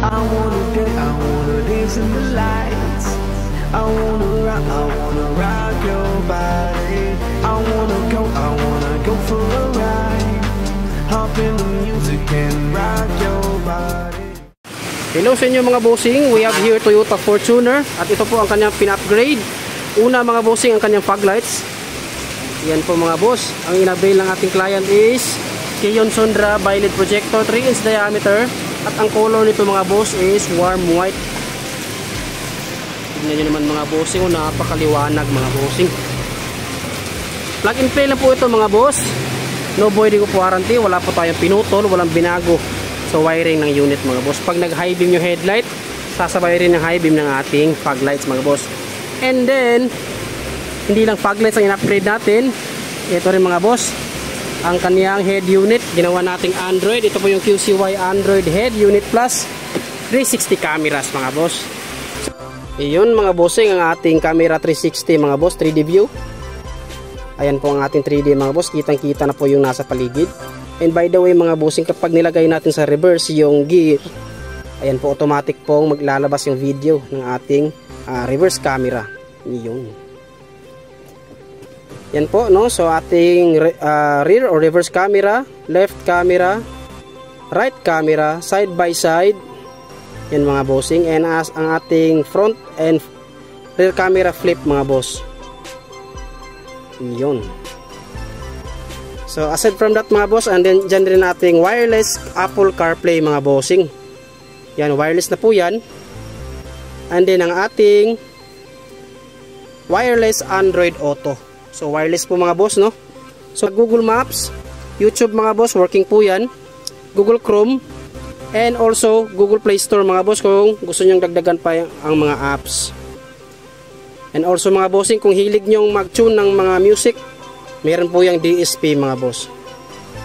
I wanna dance in the lights. I wanna rock your body. I wanna go for a ride. Hop in the music and rock your body. Hello sa inyo mga bossing, we have here Toyota Fortuner at ito po ang kanyang pin-upgrade. Una mga bossing, ang kanyang fog lights. Yan po mga boss, ang in-avail ng ating client is Kion Sondra Bi-LED projector, 3 inch diameter, at ang color nito mga boss is warm white. Tignan nyo naman mga bossing, napakaliwanag mga bossing. Plug and play lang po ito mga boss. No voiding of warranty, wala po tayong pinutol, walang binago sa wiring ng unit mga boss. Pag nag-high beam yung headlight, sasabay rin yung high beam ng ating fog lights mga boss. And then, hindi lang fog lights ang in-upgrade natin. Ito rin mga boss, ang kaniyang head unit, ginawa nating Android. Ito po yung QCY Android Head Unit Plus 360 cameras mga boss. Iyon mga bossing, ang ating camera 360 mga boss, 3D view. Ayan po ang ating 3D mga boss, kitang kita na po yung nasa paligid. And by the way mga bossing, kapag nilagay natin sa reverse yung gear, ayan po automatic pong maglalabas yung video ng ating reverse camera. Iyon. Yan po no, so ating rear or reverse camera, left camera, right camera, side by side. Yan mga bossing, and as ang ating front and rear camera flip mga boss. Yun. So aside from that mga boss, and then dyan rin ating wireless Apple CarPlay mga bossing. Yan, wireless na po yan. And then ang ating wireless Android Auto. So wireless po mga boss no. So Google Maps, YouTube mga boss, working po yan. Google Chrome, and also Google Play Store mga boss kung gusto nyong dagdagan pa ang mga apps. And also mga bossing, kung hilig nyong mag-tune ng mga music, meron po yung DSP mga boss.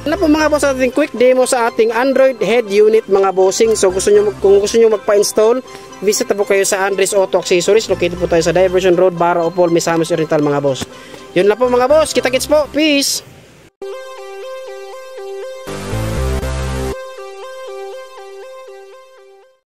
Ano po mga boss, ating quick demo sa ating Android head unit mga bossing. So kung gusto nyo magpa-install, visit po kayo sa Andres Auto Accessories. Located po tayo sa Diversion Road, Bara, Opol, Misamis Oriental mga boss. Yun lang po mga boss, kita-kits po, peace!